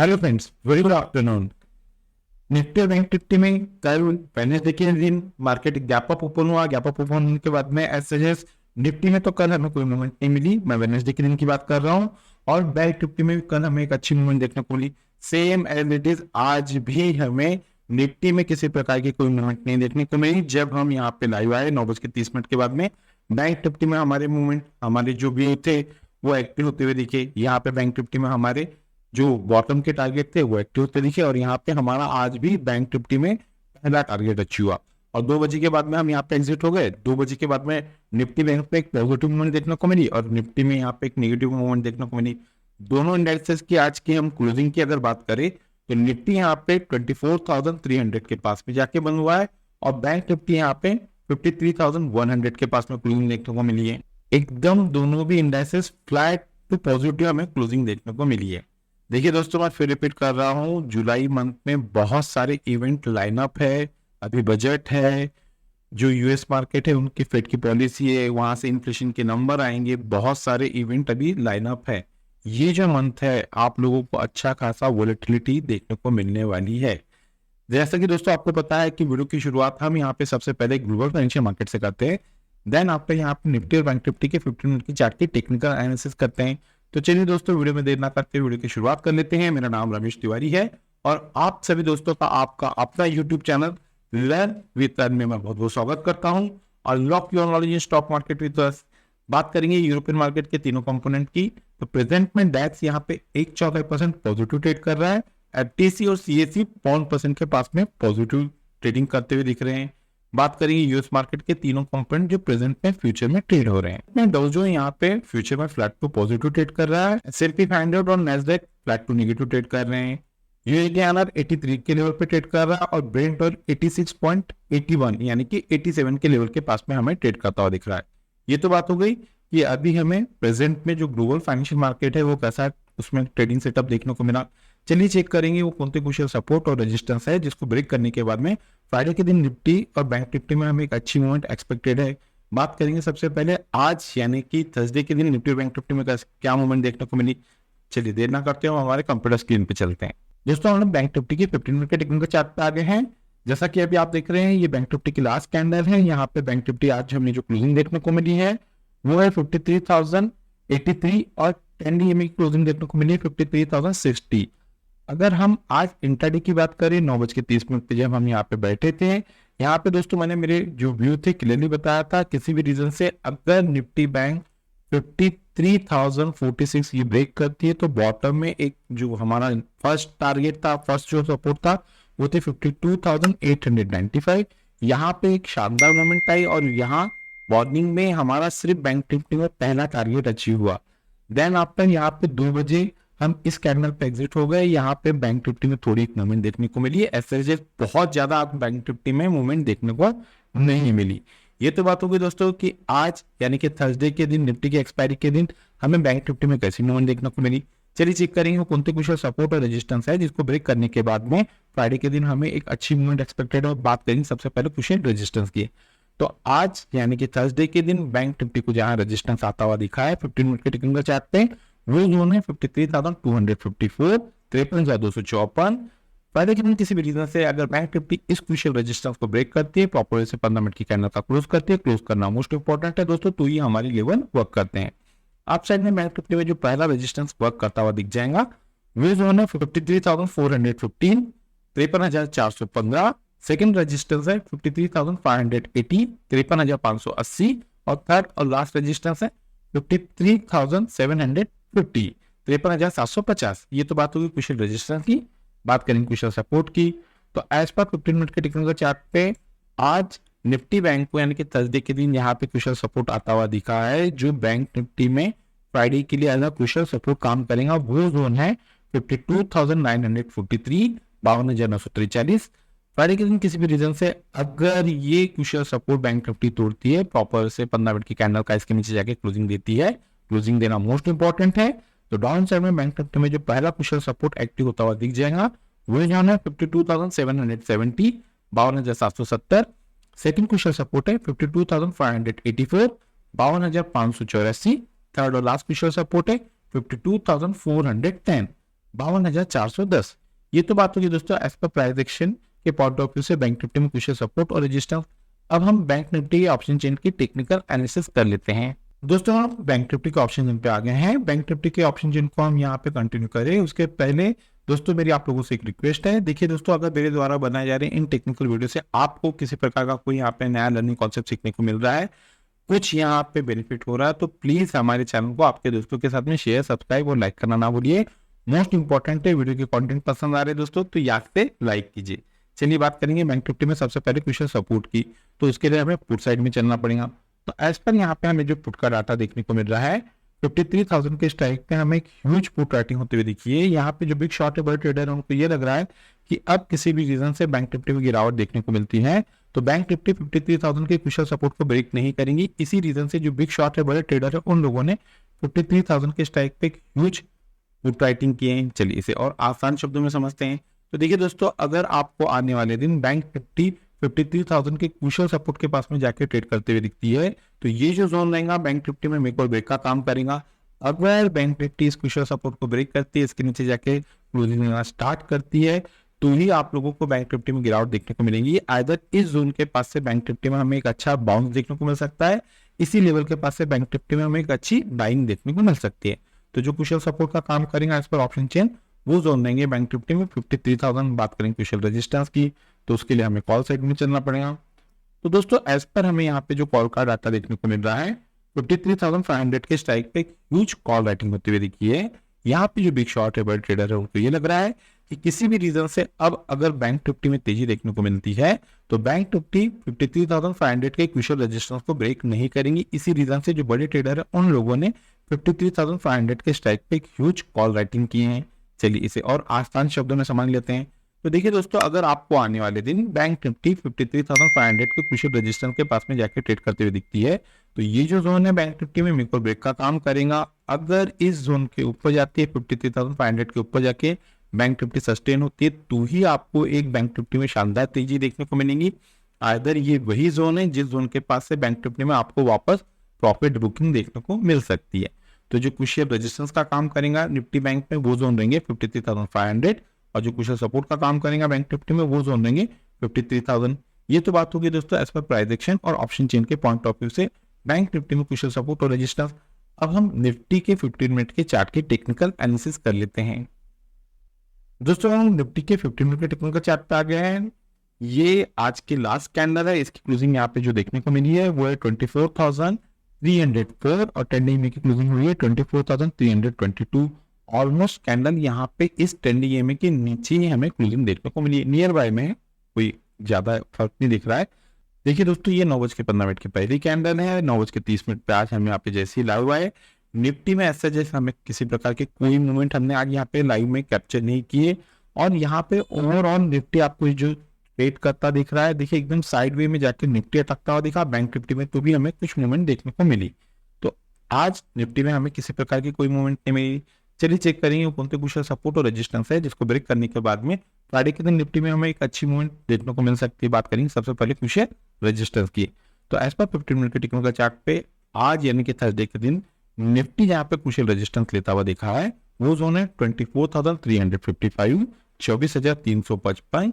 Hello friends, very good afternoon. Nifty और bank Nifty में कल वेडनेसडे के दिन मार्केट गैप अप ओपन हुआ। गैप अप ओपन होने के बाद में एज सजेस्ट निफ्टी में तो कल हमें कोई मूवमेंट नहीं मिली। मैं वेडनेसडे के दिन की बात कर रहा हूँ। और बैंक निफ्टी में भी कल हमें एक अच्छी मूवमेंट देखने को मिली। सेम एज इट इज आज भी हमें निफ्टी में किसी प्रकार की कोई मूवमेंट नहीं देखने को मिली। जब हम यहाँ पे लाइव आए 9:30 के बाद में बैंक निफ्टी में हमारे मूवमेंट, हमारे जो भी थे वो एक्टिव होते हुए दिखे। यहाँ पे बैंक निफ्टी में हमारे जो बॉटम के टारगेट थे वो एक्टिव होते दिखे। और यहाँ पे हमारा आज भी बैंक निफ्टी में पहला टारगेट अचीव हुआ। और 2 बजे के बाद में हम यहाँ पे एग्जिट हो गए। 2 बजे के बाद में निफ्टी बैंक पे एक पॉजिटिव मूवमेंट देखने को मिली और निफ्टी में यहाँ पे एक नेगेटिव मूवमेंट देखने को मिली। दोनों इंडेक्सेस की आज की हम क्लोजिंग की अगर बात करें तो निफ्टी यहाँ पे 24,300 के पास में जाके बंद हुआ है और बैंक निफ्टी यहाँ पे 53,100 के पास में क्लोजिंग देखने को मिली है। एकदम दोनों भी इंडेक्सेस फ्लैट टू पॉजिटिव हमें क्लोजिंग देखने को मिली है। देखिए दोस्तों, मैं फिर रिपीट कर रहा हूँ, जुलाई मंथ में बहुत सारे इवेंट लाइनअप है। अभी बजट है, जो यूएस मार्केट है उनकी फेड की पॉलिसी है, वहां से इन्फ्लेशन के नंबर आएंगे। बहुत सारे इवेंट अभी लाइनअप है। ये जो मंथ है आप लोगों को अच्छा खासा वोलेटिलिटी देखने को मिलने वाली है। जैसा कि दोस्तों आपको पता है कि वीडियो की शुरुआत हम यहाँ पे सबसे पहले ग्लोबल फाइनेंशियल मार्केट से करते हैं। देन आपके यहाँ पे निफ्टी और बैंक निफ्टी के 15 मिनट की चार्ट की टेक्निकल एनालिसिस करते हैं। तो चलिए दोस्तों, वीडियो में देर ना करते वीडियो की शुरुआत कर लेते हैं। मेरा नाम रमेश तिवारी है और आप सभी दोस्तों का आपका अपना YouTube channel learn with earn में मैं बहुत बहुत स्वागत करता हूं। और lock your knowledge in stock market with us. बात करेंगे यूरोपियन मार्केट के तीनों कंपोनेंट की। तो प्रेजेंट में डैक्स यहाँ पे 1.4% पॉजिटिव ट्रेड कर रहा है। एफटीसी और सीएसई 0.5% के पास में पॉजिटिव ट्रेडिंग करते हुए दिख रहे हैं। बात करेंगे यूएस मार्केट के तीनों कंपोनेंट जो प्रेजेंट में फ्यूचर में ट्रेड हो रहे हैं। डाउ जोन्स यहाँ पे फ्यूचर में फ्लैट टू पॉजिटिव ट्रेड कर रहा है। S&P 500 और Nasdaq flat to negative trade कर रहे हैं। यूएसडी 83 के लेवल पे ट्रेड कर रहा है और ब्रेंट और 86.81 यानी कि 87 के लेवल के पास में हमें ट्रेड करता हुआ दिख रहा है। ये तो बात हो गई कि अभी हमें प्रेजेंट में जो ग्लोबल फाइनेंशियल मार्केट है वो कैसा है, उसमें ट्रेडिंग सेटअप देखने को मिला। चलिए चेक करेंगे वो कौन से क्रूशियल सपोर्ट और रेजिस्टेंस है जिसको ब्रेक करने के बाद में फ्राइडे के दिन निफ्टी और बैंक निफ्टी में हमें एक अच्छी मूवमेंट एक्सपेक्टेड है। बात करेंगे सबसे पहले आज यानी कि थर्सडे के दिन निफ्टी और बैंक निफ्टी में क्या मूवमेंट देखने को मिली। चलिए देर ना करते हैं, हमारे कंप्यूटर स्क्रीन पे चलते हैं। दोस्तों हम लोग बैंक निफ्टी की 15 मिनट के टेक्निकल चार्ट पे आ गए हैं। जैसा कि अभी आप देख रहे हैं ये बैंक निफ्टी की लास्ट कैंडल है। यहाँ पे बैंक निफ्टी आज हमने जो क्लोजिंग देखने को मिली है वो है 53,083 और 10 डीएमए की क्लोजिंग देखने को मिली है 53,060। अगर हम आज इंट्राडे की बात करें 9:30 पे जब हम यहाँ पे बैठे थे, यहाँ पे दोस्तों मैंने मेरे जो व्यू थे क्लियरली बताया था। किसी भी रीजन से अगर निफ्टी बैंक 53,046 ये ब्रेक करती है तो बॉटम में एक जो हमारा फर्स्ट टारगेट था, फर्स्ट जो सपोर्ट था वो थे 52,895। यहाँ पे एक शानदार मोमेंट आई और यहाँ मॉर्निंग में हमारा सिर्फ बैंक निफ्टी में पहला टारगेट अचीव हुआ। देन आफ्टर यहाँ पे 2 बजे हम इस कैंडल पे एग्जिट हो गए। यहाँ पे बैंक निफ्टी में थोड़ी एक मूवमेंट देखने को मिली है। ऐसे बहुत ज्यादा आप बैंक निफ्टी में मूवमेंट देखने को नहीं मिली। ये तो बात हो गई दोस्तों कि आज यानी कि थर्सडे के दिन निफ्टी की एक्सपायरी के दिन हमें बैंक निफ्टी में कैसी मूवमेंट देखने को मिली। चलिए चेक करेंगे कौन से कुछ सपोर्ट और रेजिस्टेंस है जिसको ब्रेक करने के बाद में फ्राइडे के दिन हमें एक अच्छी मूवमेंट एक्सपेक्टेड है। बात करेंगे सबसे पहले कुछ रेजिस्टेंस की। तो आज यानी कि थर्सडे के दिन बैंक निफ्टी को जहां रेजिस्टेंस आता हुआ दिखा है 15 मिनट के टेक्निकल चार्ट पे, वो जोन है 53,254, 53,254। फ्राइडे के दिन किसी भी रीजन से अगर बैंक निफ्टी इस क्रूशियल रेजिस्टेंस को ब्रेक करती है, प्रॉपर से 15 मिनट की कैंडल का क्लोज करती है, क्लोज करना मोस्ट इंपॉर्टेंट है दोस्तों, तो ये हमारी लेवल वर्क करते हैं। आप साइड में बैंक निफ्टी में जो पहला रेजिस्टेंस वर्क करता हुआ दिख जाएगा वो जोन है 53,415, 53,415। सेकेंड रेजिस्टेंस है 53,580, 53,580 और थर्ड और लास्ट रेजिस्टेंस है 53,750, 53,750। ये तो बात होगी क्रूशियल रेजिस्टेंस की। बात करेंगे क्रूशियल सपोर्ट की। तो एज पर 15 मिनट के टेक्निकल चार्ट पे आज निफ्टी बैंक को यानी कि थर्सडे के दिन यहाँ पे क्रूशियल सपोर्ट आता हुआ दिखा है। जो बैंक निफ्टी में फ्राइडे के लिए अलग क्रूशियल सपोर्ट काम करेगा वो जोन है 52,943, 52,943। फ्राइडे के दिन किसी भी रीजन से अगर ये क्रूशियल सपोर्ट बैंक निफ्टी तोड़ती है, प्रॉपर से 15 मिनट की कैंडल का इसके नीचे जाके क्लोजिंग देती है, क्लोजिंग देना मोस्ट इंपॉर्टेंट है, तो डाउन साइड में बैंक निफ्टी में जो पहला क्रूशियल सपोर्ट एक्टिव होता हुआ दिख जाएगा वो जाना है 52,770, 52,770। सेकंड क्रूशियल सपोर्ट है 52,584, 52,584। थर्ड और लास्ट क्रूशियल सपोर्ट है 52,410, 52,410। ये तो बात होगी दोस्तों एज पर प्राइस एक्शन के पॉइंट ऑफ व्यू से बैंक निफ्टी में कुछ सपोर्ट और रेजिस्टेंस। अब हम बैंक निफ्टी के ऑप्शन चेन की टेक्निकल एनालिसिस कर लेते हैं। दोस्तों हम बैंक निफ्टी के ऑप्शन चेन पे आ गए हैं। बैंक निफ्टी के ऑप्शन चेन को हम यहाँ पे कंटिन्यू करें उसके पहले दोस्तों मेरी आप लोगों से एक रिक्वेस्ट है। देखिए दोस्तों, अगर मेरे द्वारा बनाए जा रहे इन टेक्निकल वीडियो से आपको किसी प्रकार का कोई यहाँ पे नया लर्निंग कॉन्सेप्ट सीखने को मिल रहा है, कुछ यहाँ पे बेनिफिट हो रहा है, तो प्लीज हमारे चैनल को आपके दोस्तों के साथ में शेयर, सब्सक्राइब और लाइक करना ना भूलिए। मोस्ट इंपॉर्टेंट है, वीडियो के कंटेंट पसंद आ रहे हैं दोस्तों तो याद से लाइक कीजिए। चलिए बात करेंगे बैंक निफ्टी में सबसे पहले क्वेश्चन सपोर्ट की। तो इसके लिए हमें पुट साइड में चलना पड़ेगा। तो एज पर यहाँ पे हमें जो पुट का डाटा देखने को मिल रहा है 53,000 के स्ट्राइक पे हमें एक ह्यूज पुट राइटिंग होते हुए दिखी है। यहाँ पे जो बिग शॉर्ट है, बड़े ट्रेडर है, उनको ये लग रहा है कि अब किसी भी रीजन से बैंक निफ्टी में गिरावट देखने को मिलती है तो बैंक निफ्टी 53,000 के क्रूशियल सपोर्ट को ब्रेक नहीं करेंगी। इसी रीजन से जो बिग शॉर्ट है, बड़े ट्रेडर है, उन लोगों ने 53,000 के स्ट्राइक पे ह्यूज पुट राइटिंग किए हैं। चलिए इसे और आसान शब्दों में समझते हैं। तो देखिए दोस्तों, अगर आपको आने वाले दिन बैंक निफ्टी 53,000 के क्रूशियल सपोर्ट के पास में जाके ट्रेड करते हुए दिखती है तो ये जो जोन रहेगा बैंक निफ्टी में मेक और ब्रेक का काम करेगा। अगर बैंक निफ्टी इस क्रूशियल सपोर्ट को ब्रेक करती है, इसके नीचे जाके क्लोजिंग लेना स्टार्ट करती है, तो ही आप लोगों को बैंक निफ्टी में गिरावट देखने को मिलेगी। आइदर इस जोन के पास से बैंक निफ्टी में हमें एक अच्छा बाउंस देखने को मिल सकता है, इसी लेवल के पास से बैंक निफ्टी में हमें एक अच्छी बाइंग देखने को मिल सकती है। तो जो क्रूशियल सपोर्ट का काम करेगा इस पर ऑप्शन चेन, वो जोन देंगे बैंक निफ्टी में 53,000। बात करेंगे क्रूशियल रेजिस्टेंस की तो उसके लिए हमें कॉल साइड में चलना पड़ेगा। तो दोस्तों एज पर हमें यहाँ पे जो कॉल का डाटा देखने को मिल रहा है 53,500 के स्ट्राइक पे ह्यूज कॉल राइटिंग होती हुई दिखी है। यहाँ पे जो बिग शॉर्ट है, बड़े ट्रेडर है, उनको ये लग रहा है कि किसी भी रीजन से अब अगर बैंक निफ्टी में तेजी देखने को मिलती है तो बैंक निफ्टी 53,500 के क्रूशियल रेजिस्टेंस को ब्रेक नहीं करेंगी। इसी रीजन से जो बड़े ट्रेडर है, उन लोगों ने 53,500 के स्ट्राइक पे ह्यूज कॉल राइटिंग किए हैं। चलिए इसे और आसान शब्दों में समझ लेते हैं। तो देखिए दोस्तों, अगर आपको आने वाले दिन बैंक निफ्टी 53,500 के क्रूशियल रेजिस्टेंस के पास में जाके ट्रेड करते हुए दिखती है तो ये जो जोन है बैंक निफ्टी में मेक और ब्रेक का काम करेगा। अगर इस जोन के ऊपर जाती है 53,500 के ऊपर जाके बैंक निफ्टी सस्टेन होती है तो ही आपको एक बैंक निफ्टी में शानदार तेजी देखने को मिलेगी। आइदर ये वही जोन है जिस जोन के पास से बैंक निफ्टी में आपको वापस प्रॉफिट बुकिंग देखने को मिल सकती है। तो जो क्रूशियल रेजिस्टेंस का काम करेगा निफ्टी बैंक में वो जोन रहेंगे 53,500 और जो क्रूशियल सपोर्ट का काम करेगा बैंक निफ्टी में वो जोन देंगे 53,000। ये तो बात होगी दोस्तों एज पर प्राइस एक्शन और ऑप्शन चेन के पॉइंट ऑफ व्यू से बैंक निफ्टी में क्रूशियल सपोर्ट और रेजिस्टेंस। अब हम निफ्टी के 15 मिनट के चार्ट के टेक्निकल एनालिसिस कर लेते हैं। दोस्तों हम निफ्टी के 15 मिनट के टेक्निकल चार्ट पे आ गए हैं। ये आज की लास्ट कैंडल है, इसकी क्लोजिंग यहाँ पे जो देखने को मिली है वो है 24,304 और ट्रेंडिंग में की क्लोजिंग हुई है 24,322। ऑलमोस्ट कैंडल यहाँ पे इस ट्रेंडिंग एमए के नीचे ही हमें क्लोजिंग देखने को मिली है, नियर बाय में, कोई ज्यादा फर्क नहीं दिख रहा है। देखिए दोस्तों, ये 9:15 की पहली कैंडल है। 9:30 पे आज हम यहाँ पे जैसे ही लाइव आए निफ्टी में ऐसा जैसे हमें किसी प्रकार के कोई मूवमेंट हमने आज यहाँ पे लाइव में कैप्चर नहीं किए और यहाँ पे ओवरऑल निफ्टी आपको जो ट्रेड करता दिख रहा है, देखिए एकदम साइड वे में जाके निफ्टी अटकता हुआ दिखा बैंक निफ्टी में, तो भी हमें कुछ मूवमेंट देखने को मिली। तो आज निफ्टी में हमें किसी प्रकार की कोई मूवमेंट नहीं मिली। चलिए चेक करेंगे कौन से क्रूशियल सपोर्ट और रेजिस्टेंस है जिसको ब्रेक करने के बाद में फ्राइडे के दिन निफ्टी में हमें एक अच्छी मूवमेंट देखने को मिल सकती है। बात करेंगे सबसे पहले क्रूशियल रेजिस्टेंस की। तो एज पर 15 मिनट के टेक्निकल चार्ट पे आज यानी कि थर्सडे के दिन निफ्टी जहाँ पे क्रूशियल रेजिस्टेंस लेता हुआ दिखा है वो जोन है 24,355, 24,355।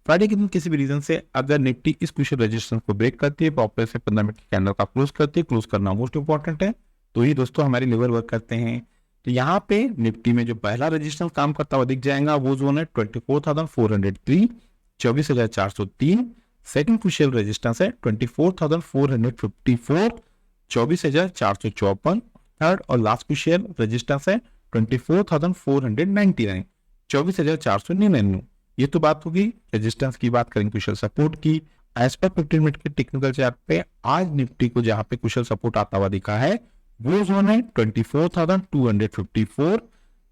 फ्राइडे के दिन किसी भी रीजन से अगर निफ्टी इस क्रूशियल रेजिस्टेंस को ब्रेक करती है, प्रॉपर से 15 मिनट की कैंडल का क्लोज करती है, क्लोज करना मोस्ट इंपॉर्टेंट है, तो ही दोस्तों हमारे लेवल वर्क करते हैं। तो यहाँ पे निफ्टी में जो पहला रेजिस्टेंस काम करता हुआ दिख जाएगा वो जोन है 24,403, 24,403। सेकंड क्रूशियल रेजिस्टेंस है 24,454, 24,454। थर्ड और लास्ट क्रूशियल रेजिस्टेंस है 24,499, 24,499। ये तो बात होगी रेजिस्टेंस की। बात करेंगे क्रूशियल सपोर्ट की। एज पर 15 मिनट के टेक्निकल चार्ट पे आज निफ्टी को जहां पे क्रूशियल सपोर्ट आता हुआ दिखा है वो जोन है 24,254,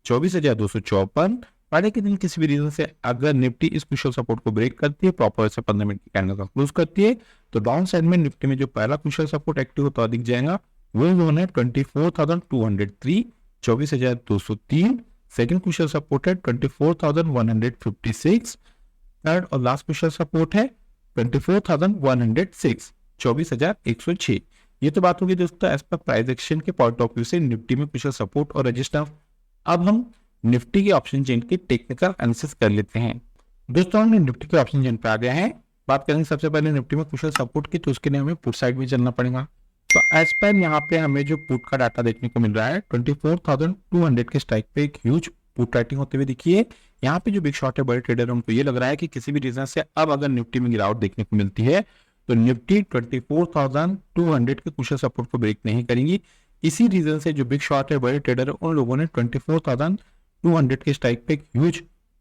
24,254। फ्राइडे के दिन किसी भी रीजन से अगर निफ्टी इस क्रूशियल सपोर्ट को ब्रेक करती है, प्रॉपर से 15 मिनट की कैंडल का क्लोज करती है, तो डाउन साइड में निफ्टी में जो पहला क्रूशियल सपोर्ट एक्टिव होता दिख जाएगा वो जोन है 24,203, 24,203। सेकंड क्रूशियल सपोर्ट है 24,156। थर्ड और लास्ट क्रूशियल सपोर्ट है 24,106, 24,106। ये तो बात होगी दोस्तों एज पर प्राइस एक्शन के पॉइंट ऑफ व्यू से निफ्टी में क्रूशियल सपोर्ट और रेजिस्टेंस। अब हम निफ्टी के ऑप्शन चेन की टेक्निकल एनालिसिस कर लेते हैं। दोस्तों हमने निफ्टी के ऑप्शन चेन पे आ गया है। बात करेंगे सबसे पहले निफ्टी में कुशल सपोर्ट की, तो उसके लिए हमें पुट साइड में चलना पड़ेगा। तो एज पर यहाँ पे हमें जो पुट का डाटा देखने को मिल रहा है 24,200 के स्ट्राइक पे एक ह्यूज पुट राइटिंग होते हुए दिखी है। यहाँ पे जो बिग शॉट है बड़े ट्रेडर है उनको ये लग रहा है कि किसी भी रीजन से अब अगर निफ्टी में गिरावट देखने को मिलती है तो निफ्टी 24,200 के कुशल सपोर्ट को ब्रेक नहीं करेंगी। इसी रीजन से जो बिग शॉट है बड़े ट्रेडर है उन लोगों ने 24,200 के स्ट्राइक पे ह्यूज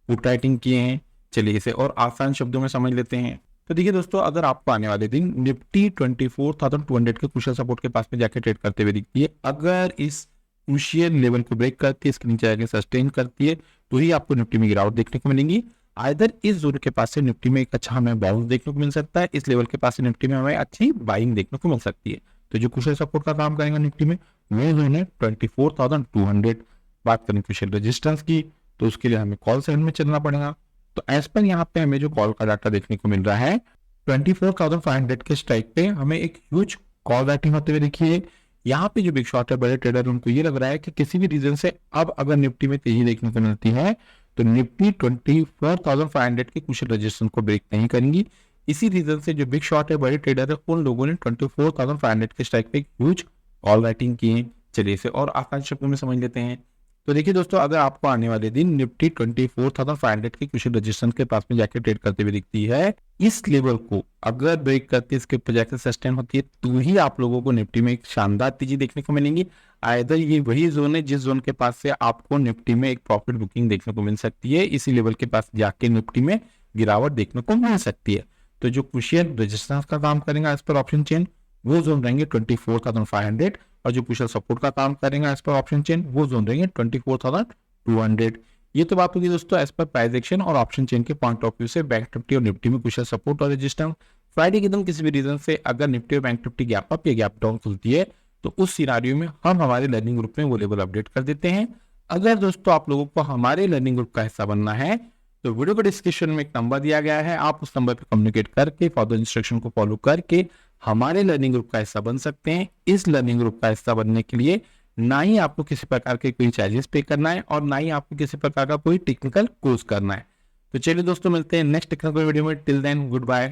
पुट राइटिंग किए हैं। चलिए इसे और आसान शब्दों में समझ लेते हैं। तो देखिए दोस्तों, अगर आपको आने वाले दिन निफ्टी 24,200 के क्रूशियल सपोर्ट के पास में जाके ट्रेड करते हुए दिखती है, अगर इस क्रूशियल लेवल को ब्रेक करती है, इसके नीचे जाके सस्टेन करती है, तो ही आपको निफ्टी में गिरावट देखने को मिलेंगी। आइदर इस जोन के पास से निफ्टी में एक अच्छा हमें बाउंस देखने को मिल सकता है, इस लेवल के पास से निफ्टी में हमें अच्छी बाइंग देखने को मिल सकती है। तो जो क्रूशियल सपोर्ट का काम करेगा निफ्टी में वो जोन है 24,200। बात करें क्रूशियल रेजिस्टेंस की, तो उसके लिए हमें कॉल साइड में चलना पड़ेगा। तो एज पर यहाँ पे हमें जो कॉल का डाटा देखने को मिल रहा है 24,500 के स्ट्राइक पे हमें एक ह्यूज कॉल राइटिंग होते हुए देखिए। यहाँ पे जो बिग शॉट है बड़े ट्रेडर उनको ये लग रहा है कि किसी भी रीजन से अब अगर निफ्टी में तेजी देखने को मिलती है तो निफ्टी 24,500 के कुछ रजिस्ट्रेशन को ब्रेक नहीं करेंगी। इसी रीजन से जो बिग शॉट है बड़े ट्रेडर है उन लोगों ने 24,500 के स्ट्राइक पे एक ह्यूज कॉल राइटिंग की है। चलिए इसे और आसान शब्दों में समझ लेते हैं। तो देखिए दोस्तों, अगर आपको आने वाले दिन निफ्टी 24,500 के कुछ रजिस्ट्रेशन के पास में जाके ट्रेड करते हुए दिखती है, इस लेवल को अगर ब्रेक करती है, इसके ऊपर जाकर सस्टेन होती है, तो ही आप लोगों को निफ्टी में एक शानदार तेजी देखने को मिलेंगी। आइदर ये वही जोन है जिस जोन के पास से आपको निफ्टी में एक प्रॉफिट बुकिंग देखने को मिल सकती है, इसी लेवल के पास जाके निफ्टी में गिरावट देखने को मिल सकती है। तो जो क्रूशियल रेजिस्टेंस का काम करेगा इस पर ऑप्शन चेन वो जोन रहेंगे 24,500, और जो कुशल सपोर्ट का काम करेगा एज पर ऑप्शन चेन वो जोन रहेंगे 24,200। ये तो बात होगी दोस्तों एज पर प्राइस एक्शन और ऑप्शन चेन के पॉइंट ऑफ व्यू से बैंक निफ्टी और निफ्टी में कुशल सपोर्ट और रेजिस्टेंस। फ्राइडे के दिन किसी भी रीजन से अगर निफ्टी और बैंक निफ्टी गैप अप या गैप डाउन खुलती है तो उस सिनारियो में हम हमारे लर्निंग ग्रुप में वो लेवल अपडेट कर देते हैं। अगर दोस्तों आप लोगों को हमारे लर्निंग ग्रुप का हिस्सा बनना है तो वीडियो को डिस्क्रिप्शन में एक नंबर दिया गया है, आप उस नंबर पर कम्युनिकेट करके फॉरदर इंस्ट्रक्शन को फॉलो करके हमारे लर्निंग ग्रुप का हिस्सा बन सकते हैं। इस लर्निंग ग्रुप का हिस्सा बनने के लिए ना ही आपको किसी प्रकार के कोई चार्जेस पे करना है और ना ही आपको किसी प्रकार का कोई टेक्निकल कोर्स करना है। तो चलिए दोस्तों, मिलते हैं नेक्स्ट टेक्निकल वीडियो में। Till then good bye.